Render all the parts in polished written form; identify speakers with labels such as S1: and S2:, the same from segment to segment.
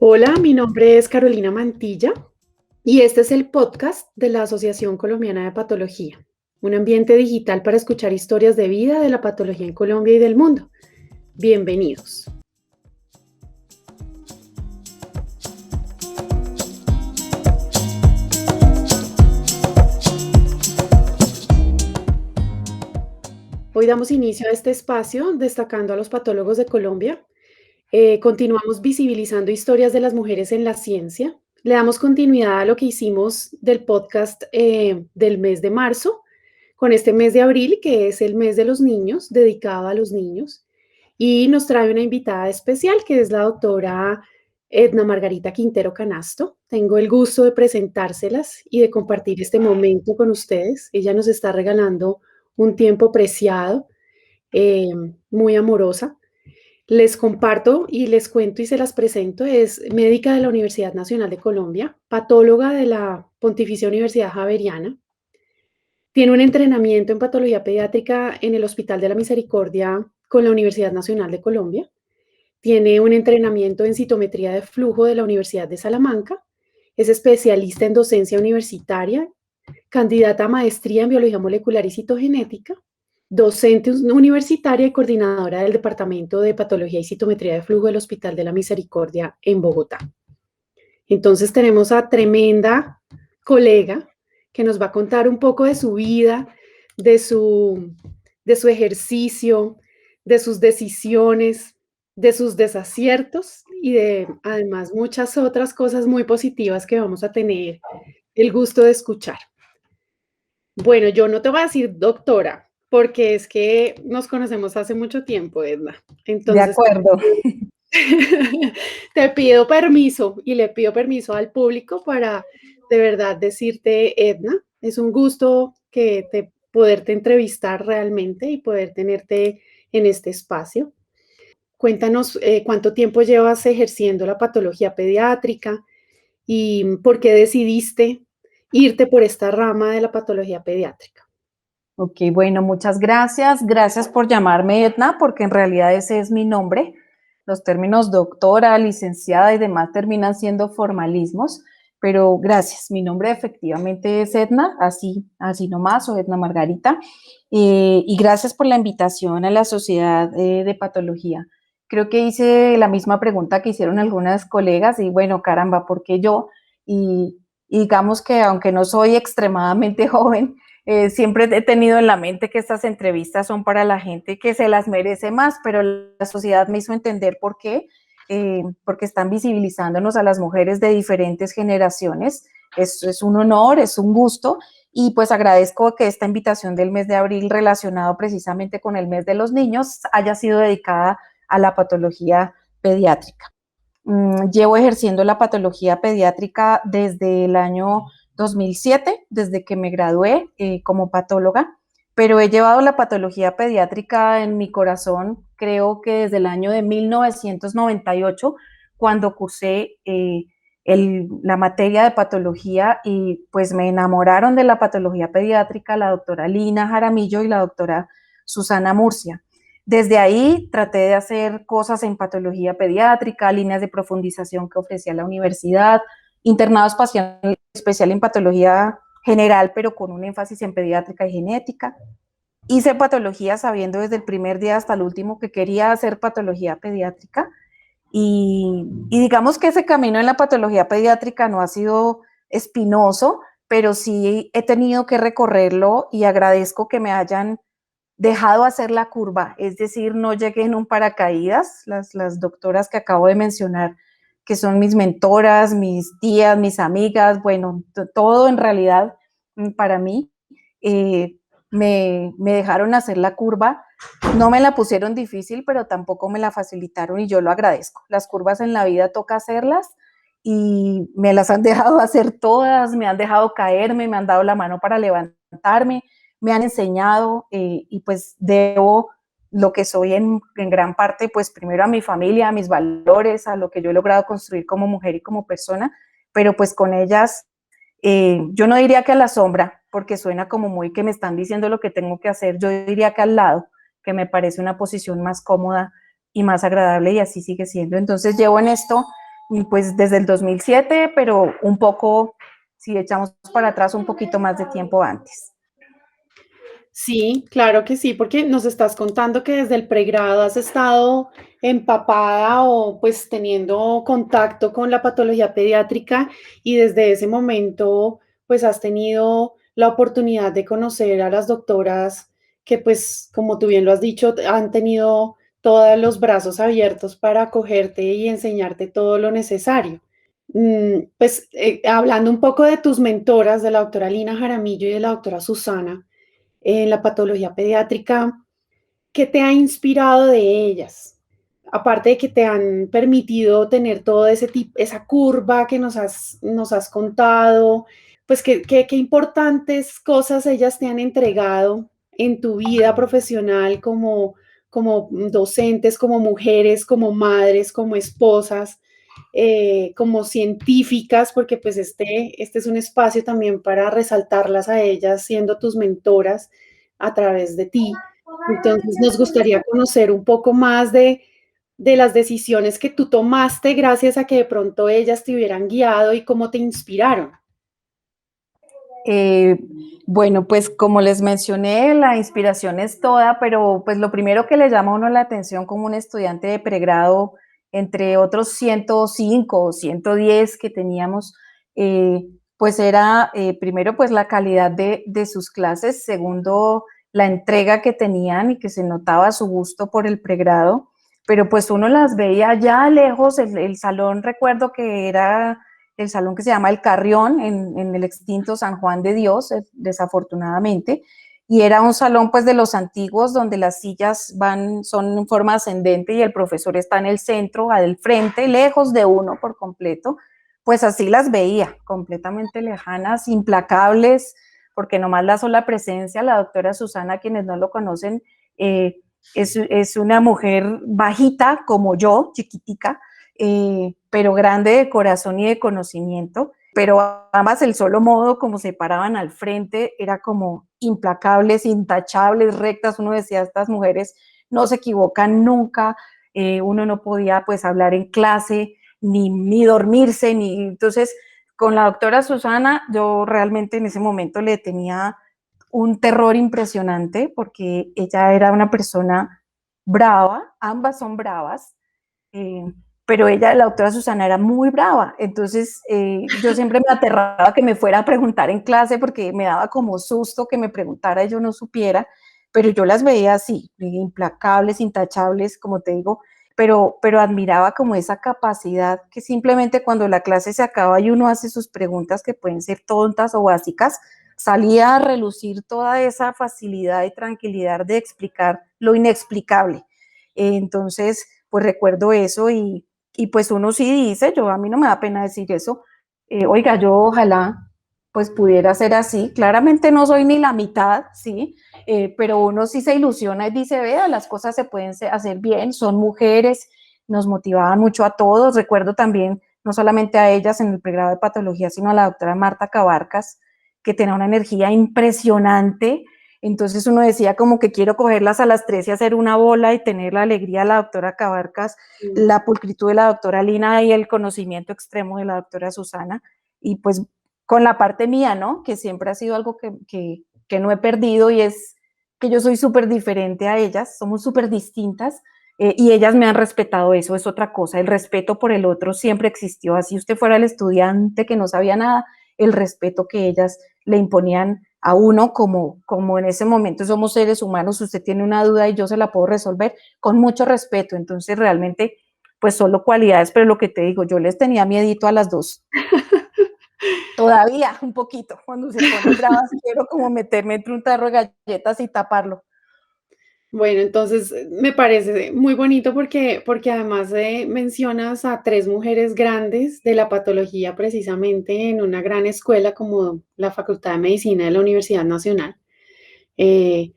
S1: Hola, mi nombre es Carolina Mantilla y este es el podcast de la Asociación Colombiana de Patología, un ambiente digital para escuchar historias de vida de la patología en Colombia y del mundo. Bienvenidos. Hoy damos inicio a este espacio destacando a los patólogos de Colombia. Continuamos visibilizando historias de las mujeres en la ciencia. Le damos continuidad a lo que hicimos del podcast del mes de marzo, con este mes de abril, que es el mes de los niños, dedicado a los niños. Y nos trae una invitada especial, que es la doctora Edna Margarita Quintero Canasto. Tengo el gusto de presentárselas y de compartir este momento con ustedes. Ella nos está regalando un tiempo preciado, eh, muy amorosa. Les comparto y les cuento y se las presento. Es médica de la Universidad Nacional de Colombia, patóloga de la Pontificia Universidad Javeriana. Tiene un entrenamiento en patología pediátrica en el Hospital de la Misericordia con la Universidad Nacional de Colombia. Tiene un entrenamiento en citometría de flujo de la Universidad de Salamanca. Es especialista en docencia universitaria, candidata a maestría en biología molecular y citogenética, docente universitaria y coordinadora del Departamento de Patología y Citometría de Flujo del Hospital de la Misericordia en Bogotá. Entonces tenemos a tremenda colega que nos va a contar un poco de su vida, de su, de su ejercicio, de sus decisiones, de sus desaciertos y de además muchas otras cosas muy positivas que vamos a tener el gusto de escuchar. Bueno, yo no te voy a decir doctora, porque es que nos conocemos hace mucho tiempo, Edna.
S2: De
S1: Entonces,
S2: acuerdo.
S1: te pido permiso y le pido permiso al público para de verdad decirte, Edna, es un gusto poderte entrevistar realmente y poder tenerte en este espacio. Cuéntanos cuánto tiempo llevas ejerciendo la patología pediátrica y por qué decidiste irte por esta rama de la patología pediátrica.
S2: Ok, bueno, muchas gracias. Gracias por llamarme Edna, porque en realidad ese es mi nombre. Los términos doctora, licenciada y demás terminan siendo formalismos, pero gracias. Mi nombre efectivamente es Edna, así nomás, o Edna Margarita. Y gracias por la invitación a la Sociedad de Patología. Creo que hice la misma pregunta que hicieron algunas colegas y bueno, caramba, ¿por qué yo? Y digamos que aunque no soy extremadamente joven, siempre he tenido en la mente que estas entrevistas son para la gente que se las merece más, pero la sociedad me hizo entender por qué, porque están visibilizándonos a las mujeres de diferentes generaciones. Es un honor, es un gusto, y pues agradezco que esta invitación del mes de abril relacionado precisamente con el mes de los niños haya sido dedicada a la patología pediátrica. Llevo ejerciendo la patología pediátrica desde el año 2007, desde que me gradué como patóloga, pero he llevado la patología pediátrica en mi corazón, creo que desde el año de 1998, cuando cursé la materia de patología y pues me enamoraron de la patología pediátrica la doctora Lina Jaramillo y la doctora Susana Murcia. Desde ahí traté de hacer cosas en patología pediátrica, líneas de profundización que ofrecía la universidad, internado especial en patología general, pero con un énfasis en pediátrica y genética. Hice patología sabiendo desde el primer día hasta el último que quería hacer patología pediátrica y digamos que ese camino en la patología pediátrica no ha sido espinoso, pero sí he tenido que recorrerlo y agradezco que me hayan dejado hacer la curva, es decir, no llegué en un paracaídas, las doctoras que acabo de mencionar, que son mis mentoras, mis tías, mis amigas, bueno, todo en realidad para mí, eh, me dejaron hacer la curva, no me la pusieron difícil, pero tampoco me la facilitaron y yo lo agradezco. Las curvas en la vida toca hacerlas y me las han dejado hacer todas, me han dejado caerme, me han dado la mano para levantarme, me han enseñado y pues debo lo que soy en gran parte, pues primero a mi familia, a mis valores, a lo que yo he logrado construir como mujer y como persona, pero pues con ellas, yo no diría que a la sombra, porque suena como muy que me están diciendo lo que tengo que hacer, yo diría que al lado, que me parece una posición más cómoda y más agradable y así sigue siendo. Entonces llevo en esto pues desde el 2007, pero un poco, si echamos para atrás, un poquito más de tiempo antes.
S1: Sí, claro que sí, porque nos estás contando que desde el pregrado has estado empapada o pues teniendo contacto con la patología pediátrica y desde ese momento pues has tenido la oportunidad de conocer a las doctoras que pues como tú bien lo has dicho han tenido todos los brazos abiertos para acogerte y enseñarte todo lo necesario. Hablando un poco de tus mentoras, de la doctora Lina Jaramillo y de la doctora Susana, en la patología pediátrica, ¿qué te ha inspirado de ellas? Aparte de que te han permitido tener todo ese tipo, esa curva que nos has contado, pues qué importantes cosas ellas te han entregado en tu vida profesional como, como docentes, como mujeres, como madres, como esposas, como científicas, porque pues este es un espacio también para resaltarlas a ellas, siendo tus mentoras a través de ti. Entonces nos gustaría conocer un poco más de las decisiones que tú tomaste gracias a que de pronto ellas te hubieran guiado y cómo te inspiraron.
S2: Eh, bueno, pues como les mencioné, la inspiración es toda, pero pues lo primero que le llama a uno la atención como un estudiante de pregrado, entre otros 105 o 110 que teníamos, pues era primero pues la calidad de sus clases, segundo la entrega que tenían y que se notaba su gusto por el pregrado, pero pues uno las veía ya lejos, el salón recuerdo que era el salón que se llama El Carrión, en el extinto San Juan de Dios, desafortunadamente, y era un salón pues de los antiguos donde las sillas son en forma ascendente y el profesor está en el centro, al frente, lejos de uno por completo, pues así las veía, completamente lejanas, implacables, porque nomás la sola presencia, la doctora Susana, quienes no lo conocen, es una mujer bajita como yo, chiquitica, pero grande de corazón y de conocimiento, pero ambas el solo modo como se paraban al frente era como implacables, intachables, rectas, uno decía, estas mujeres no se equivocan nunca, uno no podía pues hablar en clase, ni dormirse, ni entonces con la doctora Susana yo realmente en ese momento le tenía un terror impresionante porque ella era una persona brava, ambas son bravas, eh, pero ella, la doctora Susana, era muy brava. Entonces, yo siempre me aterraba que me fuera a preguntar en clase porque me daba como susto que me preguntara y yo no supiera, pero yo las veía así, implacables, intachables, como te digo, pero admiraba como esa capacidad que simplemente cuando la clase se acaba y uno hace sus preguntas que pueden ser tontas o básicas, salía a relucir toda esa facilidad y tranquilidad de explicar lo inexplicable. Entonces, pues recuerdo eso y pues uno sí dice, yo a mí no me da pena decir eso, oiga, yo ojalá pues pudiera ser así, claramente no soy ni la mitad, sí, pero uno sí se ilusiona y dice, vea, las cosas se pueden hacer bien, son mujeres, nos motivaban mucho a todos, recuerdo también no solamente a ellas en el pregrado de patología, sino a la doctora Marta Cabarcas, que tenía una energía impresionante, entonces uno decía como que quiero cogerlas a las 3 y hacer una bola y tener la alegría de la doctora Cabarcas, la pulcritud de la doctora Lina y el conocimiento extremo de la doctora Susana. Y pues con la parte mía, ¿no? Que siempre ha sido algo que no he perdido y es que yo soy súper diferente a ellas, somos súper distintas y ellas me han respetado eso, es otra cosa, el respeto por el otro siempre existió, así usted fuera el estudiante que no sabía nada, el respeto que ellas le imponían a uno como en ese momento somos seres humanos, usted tiene una duda y yo se la puedo resolver con mucho respeto, entonces realmente pues solo cualidades, pero lo que te digo, yo les tenía miedito a las dos. Todavía un poquito, cuando se ponen bravas quiero como meterme entre un tarro de galletas y taparlo.
S1: Bueno, entonces me parece muy bonito porque además mencionas a tres mujeres grandes de la patología precisamente en una gran escuela como la Facultad de Medicina de la Universidad Nacional. Eh,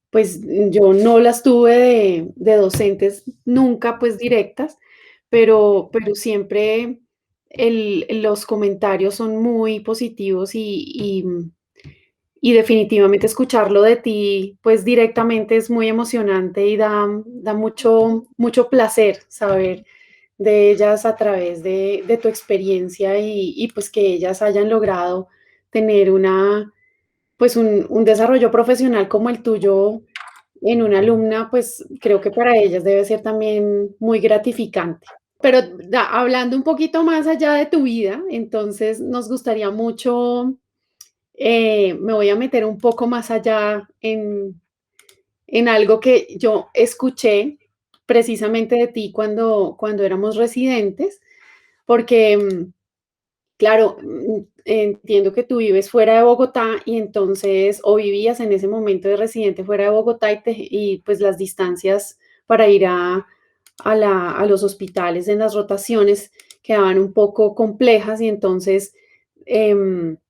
S1: pues yo no las tuve de docentes nunca pues directas, pero siempre los comentarios son muy positivos y definitivamente escucharlo de ti, pues directamente es muy emocionante y da mucho, mucho placer saber de ellas a través de tu experiencia y pues que ellas hayan logrado tener pues un desarrollo profesional como el tuyo en una alumna, pues creo que para ellas debe ser también muy gratificante. Pero hablando un poquito más allá de tu vida, entonces nos gustaría mucho, me voy a meter un poco más allá en algo que yo escuché precisamente de ti cuando éramos residentes, porque claro, entiendo que tú vives fuera de Bogotá y entonces, o vivías en ese momento de residente fuera de Bogotá y pues las distancias para ir a los hospitales en las rotaciones quedaban un poco complejas y entonces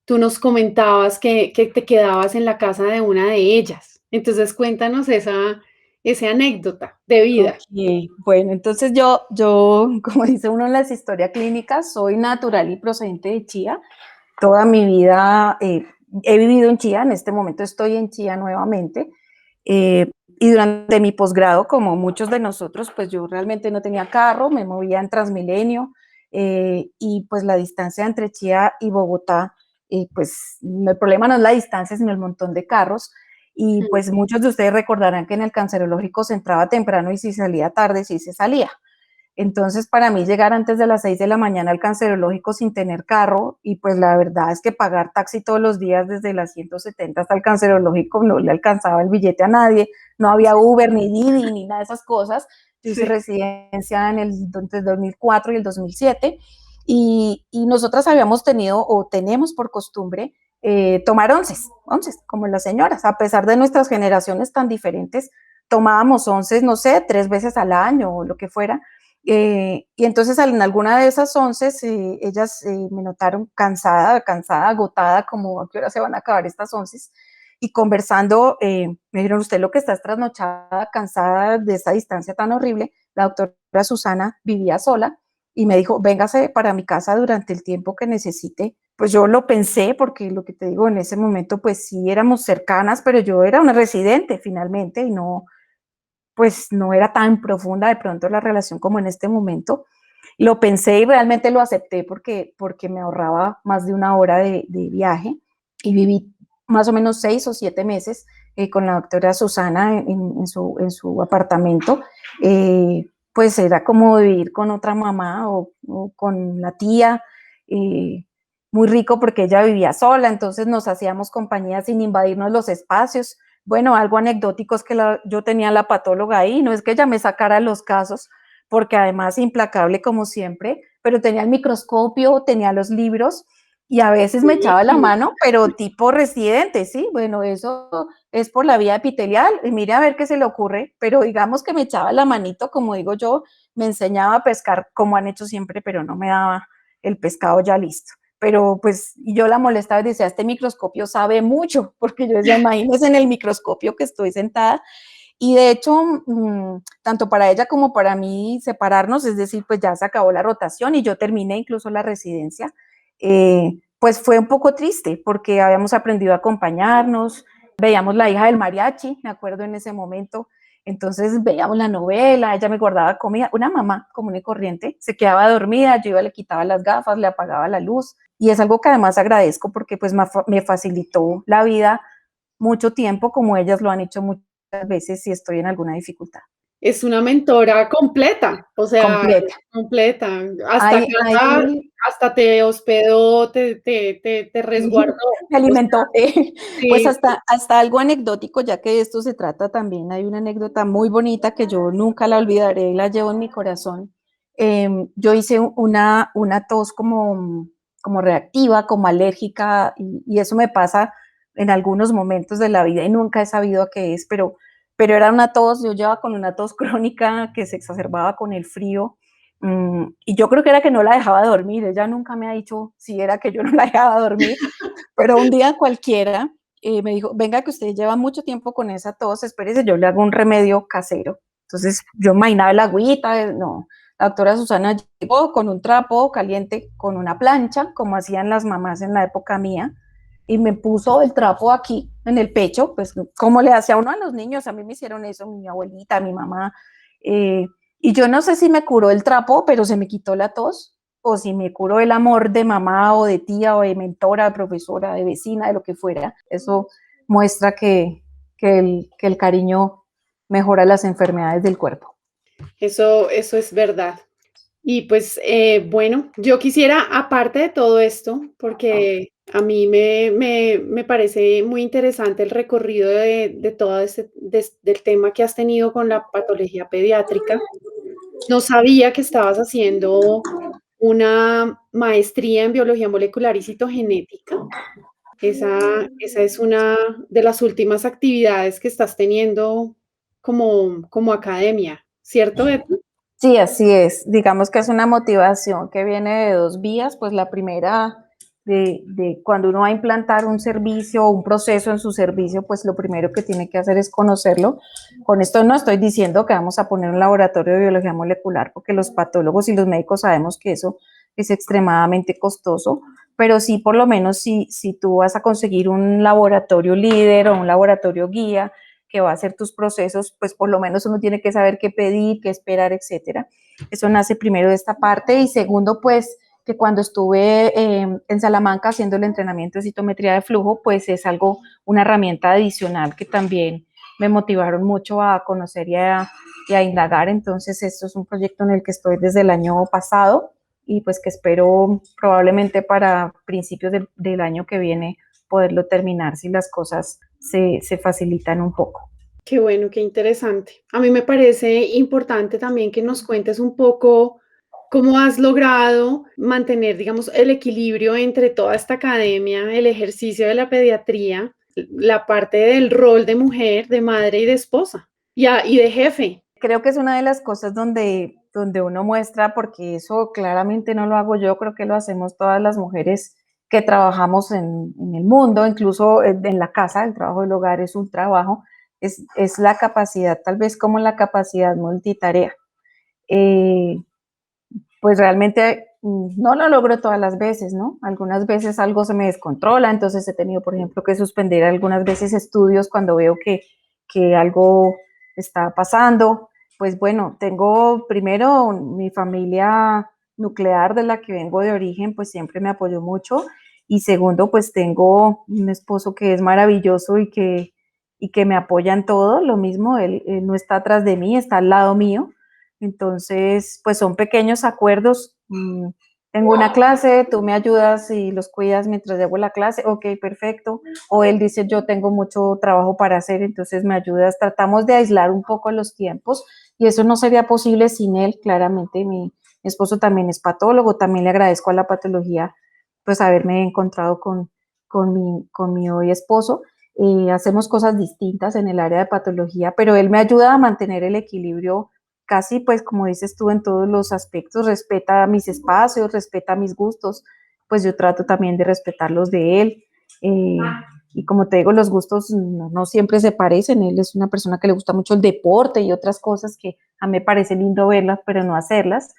S1: tú nos comentabas que te quedabas en la casa de una de ellas. Entonces cuéntanos esa anécdota de
S2: Ok,
S1: vida.
S2: bueno, entonces como dice uno en las historias clínicas, soy natural y procedente de Chía. Toda mi vida he vivido en Chía, en este momento estoy en Chía nuevamente. Y durante mi posgrado, como muchos de nosotros, pues yo realmente no tenía carro, me movía en Transmilenio y pues la distancia entre Chía y Bogotá, pues el problema no es la distancia, sino el montón de carros. Y
S1: Mm.
S2: pues muchos de ustedes recordarán que en el cancerológico se entraba temprano y si salía tarde, sí se salía. Entonces, para mí llegar antes de las 6 de la mañana al cancerológico sin tener carro, y pues la verdad es que pagar taxi todos los días desde las 170 hasta el cancerológico no le alcanzaba el billete a nadie, no había Uber, ni Didi, ni nada de esas cosas. Yo hice
S1: Sí.
S2: residencia entre el 2004 y el 2007, y nosotras habíamos tenido o tenemos por costumbre tomar onces, como las señoras, a pesar de nuestras generaciones tan diferentes, tomábamos onces, no sé, 3 veces al año o lo que fuera. Y entonces en alguna de esas 11 ellas me notaron cansada, agotada, como a qué hora se van a acabar estas 11. Y conversando, me dijeron, usted lo que está es trasnochada, cansada de esta distancia tan horrible. La doctora Susana vivía sola y me dijo, véngase para mi casa durante el tiempo que necesite. Pues yo lo pensé porque lo que te digo, en ese momento pues sí éramos cercanas, pero yo era una residente finalmente y no, pues no era tan profunda de pronto la relación como en este momento. Lo pensé y realmente lo acepté porque me ahorraba más de una hora de viaje y viví más o menos 6 o 7 meses con la doctora Susana en su apartamento. Pues era como vivir con otra mamá o con la tía, muy rico porque ella vivía sola, entonces nos hacíamos compañía sin invadirnos los espacios. Bueno, algo anecdótico es que yo tenía la patóloga ahí, no es que ella me sacara los casos, porque además implacable como siempre, pero tenía el microscopio, tenía los libros y a veces me echaba la
S1: Sí.
S2: mano, pero tipo residente, ¿sí? Bueno, eso es por la vía epitelial y mire a ver qué se le ocurre, pero digamos que me echaba la manito, como digo yo, me enseñaba a pescar como han hecho siempre, pero no me daba el pescado ya listo. Pero pues yo la molestaba y decía, este microscopio sabe mucho, porque yo decía, imagínese en el microscopio que estoy sentada. Y de hecho, tanto para ella como para mí separarnos, es decir, pues ya se acabó la rotación y yo terminé incluso la residencia, pues fue un poco triste porque habíamos aprendido a acompañarnos, veíamos La hija del mariachi, me acuerdo en ese momento, entonces veíamos la novela, ella me guardaba comida, una mamá común y corriente, se quedaba dormida, yo iba, le quitaba las gafas, le apagaba la luz, y es algo que además agradezco porque pues me facilitó la vida mucho tiempo, como ellas lo han hecho muchas veces si estoy en alguna dificultad.
S1: Es una mentora completa, o sea,
S2: Completa.
S1: completa. Hasta
S2: Hay,
S1: casa,
S2: hay,
S1: hasta te hospedó, te resguardó.
S2: me
S1: O sea,
S2: alimentó. Pues
S1: sí,
S2: hasta algo anecdótico, ya que de esto se trata también, hay una anécdota muy bonita que yo nunca la olvidaré, la llevo en mi corazón. Yo hice una tos como reactiva, como alérgica, y eso me pasa en algunos momentos de la vida y nunca he sabido a qué es, pero era una tos, yo llevaba con una tos crónica que se exacerbaba con el frío. Y yo creo que era que no la dejaba dormir, ella nunca me ha dicho si era que yo no la dejaba dormir, pero un día cualquiera me dijo, venga que usted lleva mucho tiempo con esa tos, espérese, yo le hago un remedio casero. Entonces yo imaginaba el agüita, no, la doctora Susana llegó con un trapo caliente, con una plancha, como hacían las mamás en la época mía, y me puso el trapo aquí en el pecho, pues como le hacía uno a los niños, a mí me hicieron eso, mi abuelita, mi mamá, eh, Y yo no sé si me curó el trapo, pero se me quitó la tos, o si me curó el amor de mamá o de tía o de mentora, de profesora, de vecina, de lo que fuera. Eso muestra que el cariño mejora las enfermedades del cuerpo.
S1: Eso es verdad. Y pues bueno, yo quisiera, aparte de todo esto, porque a mí me parece muy interesante el recorrido de todo del tema que has tenido con la patología pediátrica. No sabía que estabas haciendo una maestría en biología molecular y citogenética. Esa es una de las últimas actividades que estás teniendo como academia, ¿cierto, Edna?
S2: Sí, así es. Digamos que es una motivación que viene de dos vías. Pues la primera, de cuando uno va a implantar un servicio o un proceso en su servicio, pues lo primero que tiene que hacer es conocerlo. Con esto no estoy diciendo que vamos a poner un laboratorio de biología molecular, porque los patólogos y los médicos sabemos que eso es extremadamente costoso, pero sí, por lo menos, si tú vas a conseguir un laboratorio líder o un laboratorio guía, que va a hacer tus procesos, pues por lo menos uno tiene que saber qué pedir, qué esperar, etcétera. Eso nace primero de esta parte y segundo, pues que cuando estuve en Salamanca haciendo el entrenamiento de citometría de flujo, pues es algo, una herramienta adicional que también me motivaron mucho a conocer y a indagar. Entonces, esto es un proyecto en el que estoy desde el año pasado y pues que espero probablemente para principios del año que viene poderlo terminar si las cosas se facilitan un poco.
S1: Qué bueno, qué interesante. A mí me parece importante también que nos cuentes un poco cómo has logrado mantener, digamos, el equilibrio entre toda esta academia, el ejercicio de la pediatría, la parte del rol de mujer, de madre y de esposa, y de jefe.
S2: Creo que es una de las cosas donde uno muestra, porque eso claramente no lo hago yo, creo que lo hacemos todas las mujeres que trabajamos en el mundo, incluso en la casa, el trabajo del hogar es un trabajo, es la capacidad, tal vez como la capacidad multitarea. Eh, pues realmente no lo logro todas las veces, ¿no? Algunas veces algo se me descontrola, entonces he tenido, por ejemplo, que suspender algunas veces estudios cuando veo que algo está pasando. Pues bueno, tengo primero mi familia nuclear de la que vengo de origen, pues siempre me apoyó mucho. Y segundo, pues tengo un esposo que es maravilloso y que me apoya en todo. Lo mismo, él no está atrás de mí, está al lado mío. Entonces, pues son pequeños acuerdos. Tengo una clase, tú me ayudas y los cuidas mientras llevo la clase, ok, perfecto. O él dice, yo tengo mucho trabajo para hacer, entonces me ayudas. Tratamos de aislar un poco los tiempos y eso no sería posible sin él, claramente. Mi esposo también es patólogo, también le agradezco a la patología, pues haberme encontrado con mi hoy esposo. Hacemos cosas distintas en el área de patología, pero él me ayuda a mantener el equilibrio casi, pues como dices tú, en todos los aspectos, respeta mis espacios, respeta mis gustos, pues yo trato también de respetar los de él. Eh, y como te digo, los gustos no siempre se parecen. Él es una persona que le gusta mucho el deporte y otras cosas que a mí me parece lindo verlas, pero no hacerlas.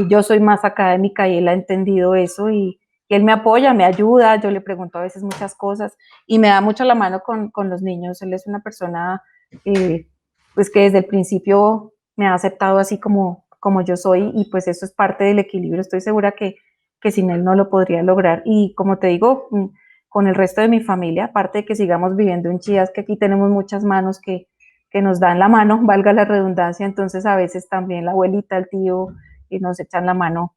S2: Yo soy más académica y él ha entendido eso y él me apoya, me ayuda, yo le pregunto a veces muchas cosas y me da mucho la mano con los niños. Él es una persona eh, pues que desde el principio me ha aceptado así como yo soy y pues eso es parte del equilibrio. Estoy segura que sin él no lo podría lograr. Y como te digo, con el resto de mi familia, aparte de que sigamos viviendo en Chías, que aquí tenemos muchas manos que nos dan la mano, valga la redundancia, entonces a veces también la abuelita, el tío, nos echan la mano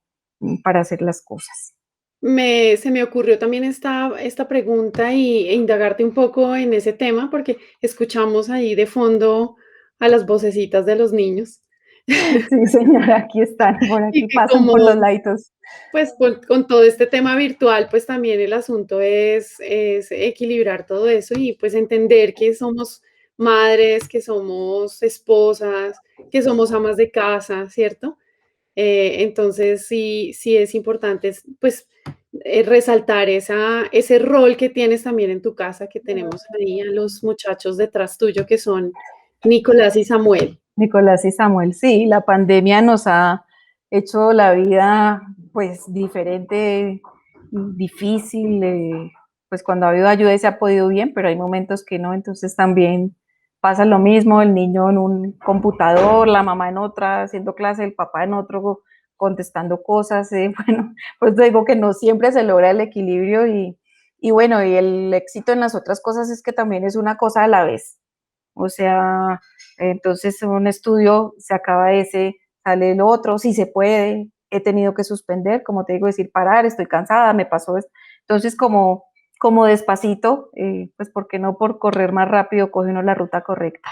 S2: para hacer las cosas.
S1: Se me ocurrió también esta pregunta e indagarte un poco en ese tema, porque escuchamos ahí de fondo a las vocecitas de los niños.
S2: Sí, señora, aquí están, por
S1: Y
S2: aquí
S1: que
S2: pasan por los
S1: como,
S2: laitos.
S1: pues con todo este tema virtual, pues también el asunto es equilibrar todo eso y pues entender que somos madres, que somos esposas, que somos amas de casa, ¿cierto? Entonces sí es importante, pues, resaltar ese rol que tienes también en tu casa, que tenemos ahí a los muchachos detrás tuyo, que son Nicolás y Samuel.
S2: Nicolás y Samuel, sí, la pandemia nos ha hecho la vida pues diferente, difícil, pues cuando ha habido ayuda se ha podido bien, pero hay momentos que no, entonces también pasa lo mismo, el niño en un computador, la mamá en otra, haciendo clase, el papá en otro, contestando cosas. Bueno, pues digo que no siempre se logra el equilibrio y bueno, y el éxito en las otras cosas es que también es una cosa a la vez. O sea, entonces un estudio se acaba ese, sale el otro, si se puede, he tenido que suspender, como te digo, decir parar, estoy cansada, me pasó esto. Entonces, como despacito, pues porque no por correr más rápido coge uno la ruta correcta.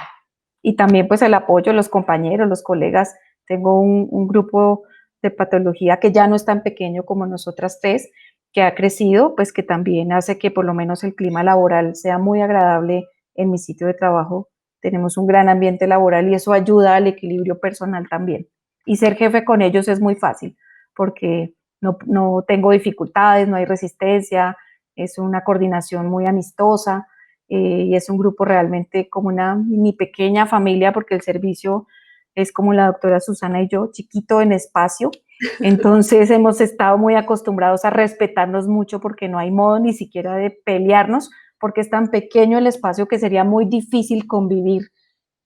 S2: Y también pues el apoyo de los compañeros, los colegas. Tengo un grupo de patología que ya no es tan pequeño como nosotras tres, que ha crecido, pues que también hace que por lo menos el clima laboral sea muy agradable en mi sitio de trabajo. Tenemos un gran ambiente laboral y eso ayuda al equilibrio personal también. Y ser jefe con ellos es muy fácil porque no tengo dificultades, no hay resistencia, es una coordinación muy amistosa y es un grupo realmente como una mini pequeña familia porque el servicio es como la doctora Susana y yo, chiquito en espacio. Entonces hemos estado muy acostumbrados a respetarnos mucho porque no hay modo ni siquiera de pelearnos porque es tan pequeño el espacio que sería muy difícil convivir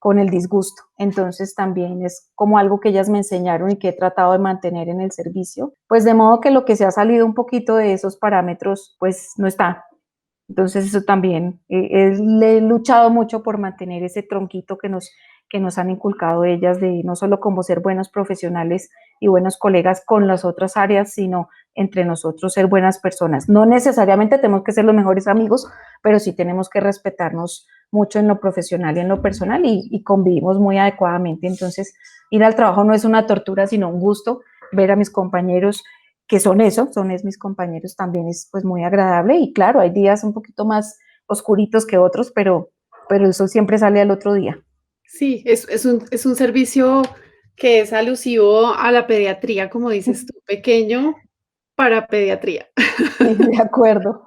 S2: con el disgusto. Entonces también es como algo que ellas me enseñaron y que he tratado de mantener en el servicio. Pues de modo que lo que se ha salido un poquito de esos parámetros, pues no está. Entonces eso también, le he luchado mucho por mantener ese tronquito que nos han inculcado ellas de no solo como ser buenos profesionales y buenos colegas con las otras áreas, sino entre nosotros ser buenas personas. No necesariamente tenemos que ser los mejores amigos, pero sí tenemos que respetarnos mucho en lo profesional y en lo personal y convivimos muy adecuadamente. Entonces, ir al trabajo no es una tortura, sino un gusto ver a mis compañeros que son eso, son es mis compañeros también es pues muy agradable y claro, hay días un poquito más oscuritos que otros, pero el sol siempre sale al otro día.
S1: Sí, es un servicio que es alusivo a la pediatría, como dices tú, pequeño para pediatría.
S2: Sí, de acuerdo.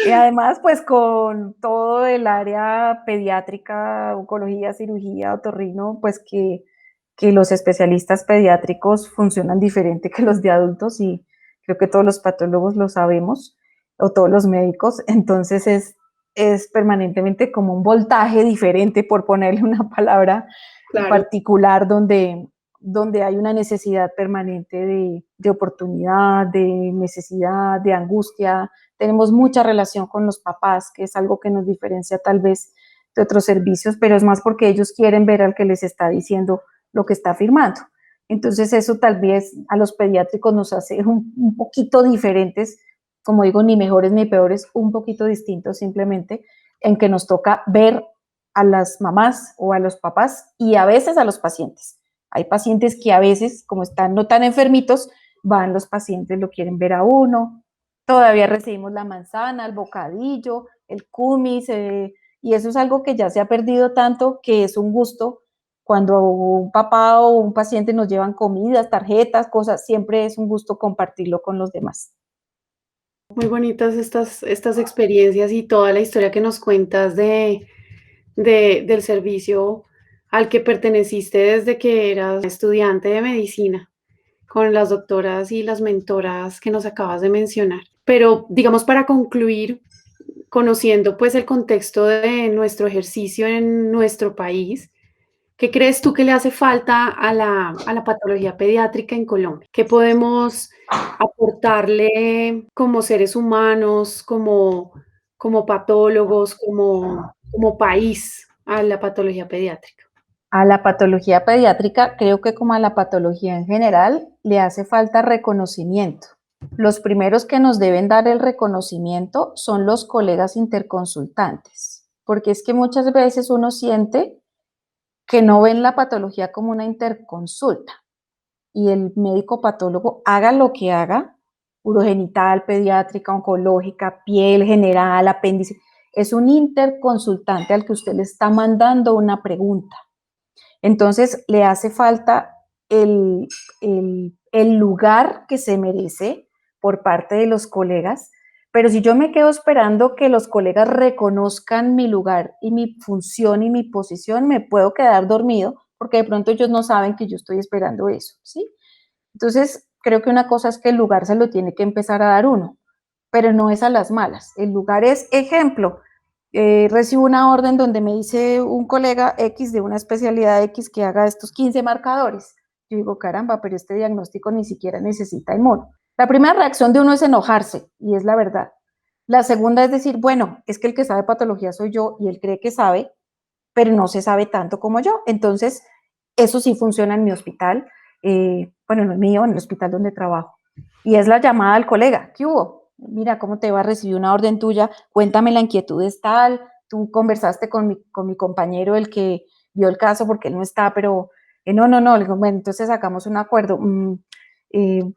S2: Y además, pues con todo el área pediátrica, oncología, cirugía, otorrino, pues que los especialistas pediátricos funcionan diferente que los de adultos y creo que todos los patólogos lo sabemos, o todos los médicos, entonces es permanentemente como un voltaje diferente, por ponerle una palabra
S1: Claro,
S2: particular, donde hay una necesidad permanente de oportunidad, de necesidad, de angustia. Tenemos mucha relación con los papás, que es algo que nos diferencia tal vez de otros servicios, pero es más porque ellos quieren ver al que les está diciendo lo que está firmando. Entonces eso tal vez a los pediátricos nos hace un poquito diferentes, como digo, ni mejores ni peores, un poquito distintos simplemente, en que nos toca ver a las mamás o a los papás y a veces a los pacientes. Hay pacientes que a veces, como están no tan enfermitos, van los pacientes, lo quieren ver a uno, todavía recibimos la manzana, el bocadillo, el kumis, y eso es algo que ya se ha perdido tanto que es un gusto cuando un papá o un paciente nos llevan comidas, tarjetas, cosas, siempre es un gusto compartirlo con los demás.
S1: muy bonitas estas experiencias y toda la historia que nos cuentas del servicio al que perteneciste desde que eras estudiante de medicina, con las doctoras y las mentoras que nos acabas de mencionar. Pero, digamos, para concluir, conociendo pues el contexto de nuestro ejercicio en nuestro país, ¿qué crees tú que le hace falta a la patología pediátrica en Colombia? ¿Qué podemos aportarle como seres humanos, como patólogos, como país a la patología pediátrica?
S2: A la patología pediátrica, creo que como a la patología en general, le hace falta reconocimiento. Los primeros que nos deben dar el reconocimiento son los colegas interconsultantes, porque es que muchas veces uno siente que no ven la patología como una interconsulta y el médico patólogo haga lo que haga, urogenital, pediátrica, oncológica, piel, general, apéndice, es un interconsultante al que usted le está mandando una pregunta. Entonces le hace falta el lugar que se merece por parte de los colegas, pero si yo me quedo esperando que los colegas reconozcan mi lugar y mi función y mi posición, me puedo quedar dormido porque de pronto ellos no saben que yo estoy esperando eso, ¿sí? Entonces, creo que una cosa es que el lugar se lo tiene que empezar a dar uno, pero no es a las malas. El lugar es ejemplo. recibo una orden donde me dice un colega X de una especialidad X que haga estos 15 marcadores. Yo digo, caramba, pero este diagnóstico ni siquiera necesita inmuno. La primera reacción de uno es enojarse, y es la verdad. La segunda es decir, bueno, es que el que sabe patología soy yo y él cree que sabe, pero no se sabe tanto como yo. Entonces, eso sí funciona en mi hospital, bueno, no es mío, en el hospital donde trabajo. Y es la llamada al colega, ¿qué hubo? Mira, ¿cómo te va a recibir una orden tuya? Cuéntame, la inquietud es tal, tú conversaste con mi compañero, el que vio el caso, porque él no está, pero no, le digo, bueno, entonces sacamos un acuerdo.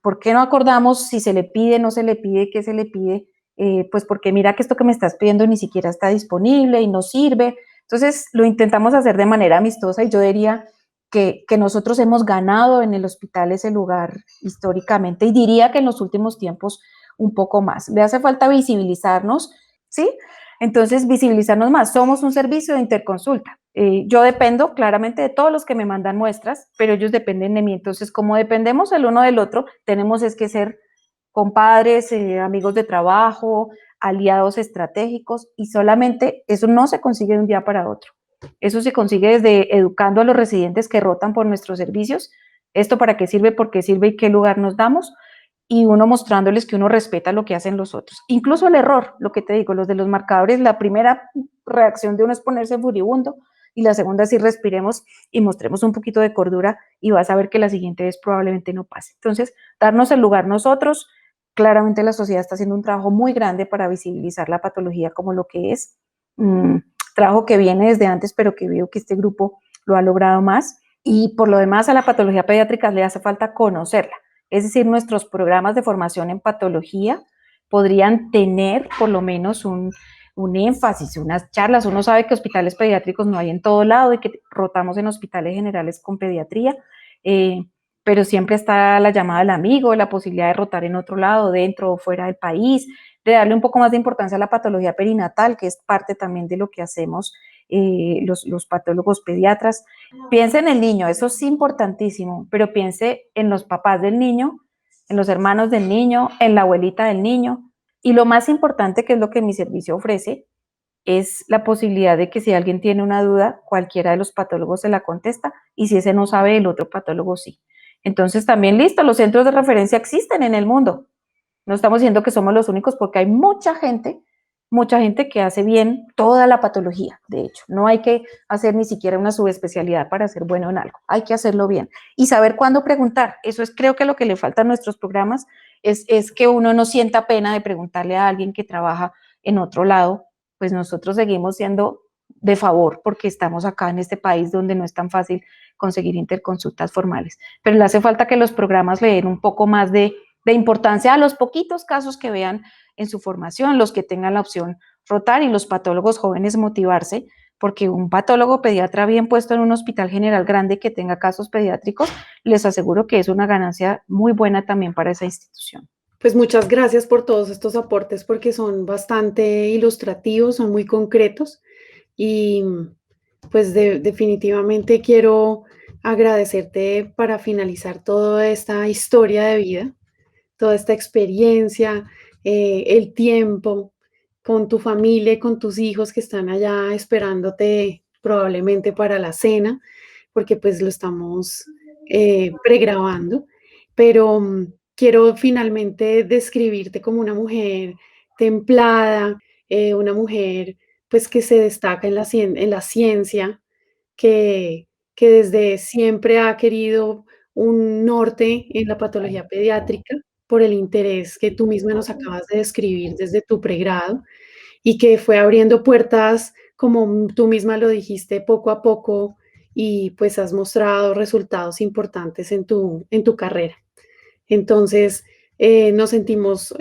S2: ¿Por qué no acordamos si se le pide, no se le pide, qué se le pide? Pues porque mira que esto que me estás pidiendo ni siquiera está disponible y no sirve. Entonces lo intentamos hacer de manera amistosa, y yo diría que nosotros hemos ganado en el hospital ese lugar históricamente, y diría que en los últimos tiempos un poco más. Le hace falta visibilizarnos, ¿sí? Entonces, visibilizarnos más. Somos un servicio de interconsulta. Yo dependo claramente de todos los que me mandan muestras, pero ellos dependen de mí. Entonces, como dependemos el uno del otro, tenemos es que ser compadres, amigos de trabajo, aliados estratégicos, y solamente eso no se consigue de un día para otro. Eso se consigue desde educando a los residentes que rotan por nuestros servicios, esto para qué sirve, por qué sirve y qué lugar nos damos, y uno mostrándoles que uno respeta lo que hacen los otros. Incluso el error, lo que te digo, los de los marcadores, la primera reacción de uno es ponerse furibundo, y la segunda es si respiremos y mostremos un poquito de cordura, y vas a ver que la siguiente vez probablemente no pase. Entonces, darnos el lugar nosotros. Claramente la sociedad está haciendo un trabajo muy grande para visibilizar la patología como lo que es. Trabajo que viene desde antes, pero que veo que este grupo lo ha logrado más. Y por lo demás, a la patología pediátrica le hace falta conocerla. Es decir, nuestros programas de formación en patología podrían tener por lo menos un énfasis, unas charlas. Uno sabe que hospitales pediátricos no hay en todo lado y que rotamos en hospitales generales con pediatría, pero siempre está la llamada del amigo, la posibilidad de rotar en otro lado, dentro o fuera del país, de darle un poco más de importancia a la patología perinatal, que es parte también de lo que hacemos los patólogos pediatras. Piense en el niño, eso es importantísimo, pero piense en los papás del niño, en los hermanos del niño, en la abuelita del niño, y lo más importante, que es lo que mi servicio ofrece, es la posibilidad de que si alguien tiene una duda, cualquiera de los patólogos se la contesta, y si ese no sabe, el otro patólogo sí. Entonces también listo, los centros de referencia existen en el mundo. No estamos diciendo que somos los únicos, porque hay mucha gente que hace bien toda la patología. De hecho, no hay que hacer ni siquiera una subespecialidad para ser bueno en algo. Hay que hacerlo bien y saber cuándo preguntar. Eso es, creo que lo que le falta a nuestros programas es que uno no sienta pena de preguntarle a alguien que trabaja en otro lado. Pues nosotros seguimos siendo de favor porque estamos acá en este país donde no es tan fácil conseguir interconsultas formales. Pero le hace falta que los programas le den un poco más de importancia a los poquitos casos que vean en su formación, los que tengan la opción rotar, y los patólogos jóvenes motivarse, porque un patólogo pediatra bien puesto en un hospital general grande que tenga casos pediátricos, les aseguro que es una ganancia muy buena también para esa institución.
S1: Pues muchas gracias por todos estos aportes porque son bastante ilustrativos, son muy concretos y pues definitivamente quiero agradecerte para finalizar toda esta historia de vida, toda esta experiencia, el tiempo con tu familia y con tus hijos que están allá esperándote probablemente para la cena, porque pues lo estamos pregrabando, pero quiero finalmente describirte como una mujer templada, una mujer pues que se destaca en en la ciencia, que desde siempre ha querido un norte en la patología pediátrica por el interés que tú misma nos acabas de describir desde tu pregrado y que fue abriendo puertas, como tú misma lo dijiste, poco a poco y pues has mostrado resultados importantes en tu carrera. Entonces, nos sentimos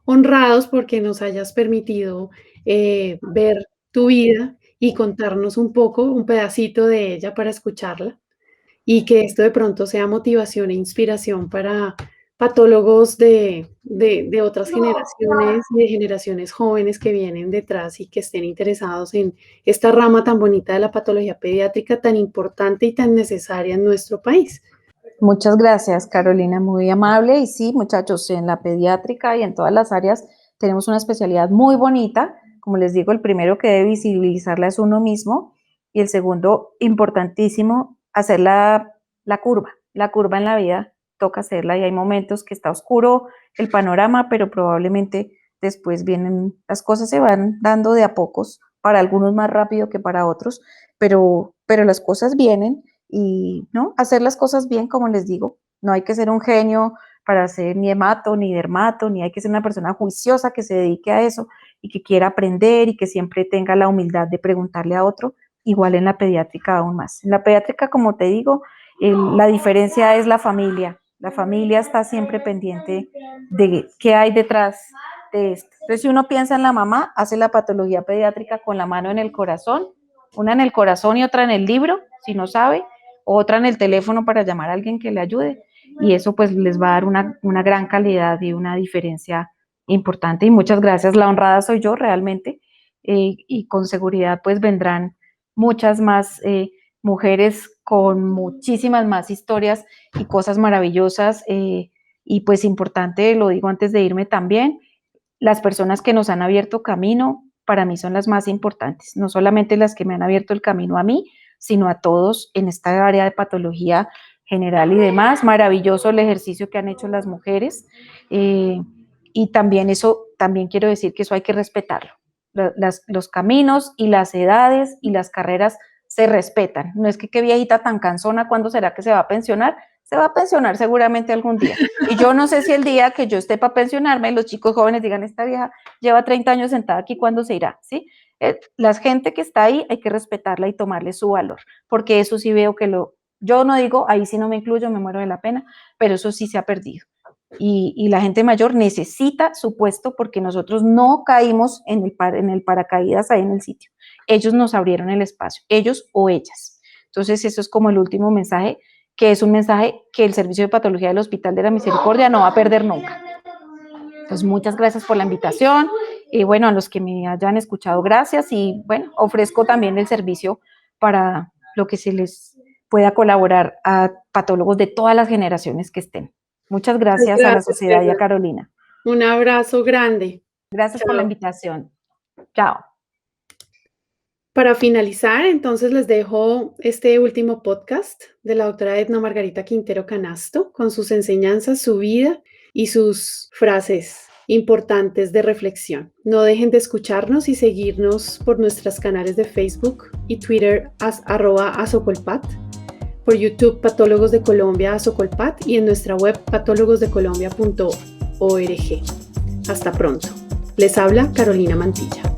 S1: honrados porque nos hayas permitido ver tu vida y contarnos un poco, un pedacito de ella para escucharla y que esto de pronto sea motivación e inspiración para patólogos de otras generaciones y de generaciones jóvenes que vienen detrás y que estén interesados en esta rama tan bonita de la patología pediátrica, tan importante y tan necesaria en nuestro país.
S2: Muchas gracias, Carolina, muy amable. Y sí, muchachos, en la pediátrica y en todas las áreas tenemos una especialidad muy bonita Como les digo, el primero que debe visibilizarla es uno mismo y el segundo, importantísimo, hacer la curva en la vida, toca hacerla y hay momentos que está oscuro el panorama, pero probablemente después vienen, las cosas se van dando de a pocos, para algunos más rápido que para otros, pero las cosas vienen y, ¿no? Hacer las cosas bien, como les digo, no hay que ser un genio para ser ni hemato, ni dermato, ni hay que ser una persona juiciosa que se dedique a eso y que quiera aprender y que siempre tenga la humildad de preguntarle a otro, igual en la pediátrica aún más. En la pediátrica, como te digo, la diferencia es la familia. La familia está siempre pendiente de qué hay detrás de esto. Entonces, si uno piensa en la mamá, hace la patología pediátrica con la mano en el corazón, una en el corazón y otra en el libro, si no sabe, otra en el teléfono para llamar a alguien que le ayude. Y eso pues les va a dar una gran calidad y una diferencia importante. Y muchas gracias, la honrada soy yo realmente. Y con seguridad pues vendrán muchas más mujeres con muchísimas más historias y cosas maravillosas. Y pues importante, lo digo antes de irme también, las personas que nos han abierto camino, para mí son las más importantes, no solamente las que me han abierto el camino a mí, sino a todos en esta área de patología general y demás. Maravilloso el ejercicio que han hecho las mujeres. Y también eso, también quiero decir que eso hay que respetarlo. Los caminos y las edades y las carreras se respetan. No es que qué viejita tan cansona, ¿cuándo será que se va a pensionar? Se va a pensionar seguramente algún día. Y yo no sé si el día que yo esté para pensionarme, los chicos jóvenes digan, esta vieja lleva 30 años sentada aquí, ¿cuándo se irá? ¿Sí? La gente que está ahí hay que respetarla y tomarle su valor, porque eso sí veo que yo no digo, ahí sí no me incluyo, me muero de la pena, pero eso sí se ha perdido. Y la gente mayor necesita su puesto porque nosotros no caímos en el paracaídas ahí en el sitio. Ellos nos abrieron el espacio, ellos o ellas. Entonces eso es como el último mensaje, que es un mensaje que el Servicio de Patología del Hospital de la Misericordia no va a perder nunca. Entonces, muchas gracias por la invitación. Y bueno, a los que me hayan escuchado, gracias. Y bueno, ofrezco también el servicio para lo que se les pueda colaborar a patólogos de todas las generaciones que estén. Muchas gracias a la
S1: Gracias,
S2: sociedad y a
S1: Edna.
S2: Carolina.
S1: Un abrazo grande.
S2: Gracias por la
S1: Chao.
S2: invitación. Chao.
S1: Para finalizar, entonces les dejo este último podcast de la doctora Edna Margarita Quintero Canasto con sus enseñanzas, su vida y sus frases importantes de reflexión. No dejen de escucharnos y seguirnos por nuestros canales de Facebook y Twitter @asocolpat, por YouTube Patólogos de Colombia Asocolpat y en nuestra web patólogosdecolombia.org. Hasta pronto. Les habla Carolina Mantilla.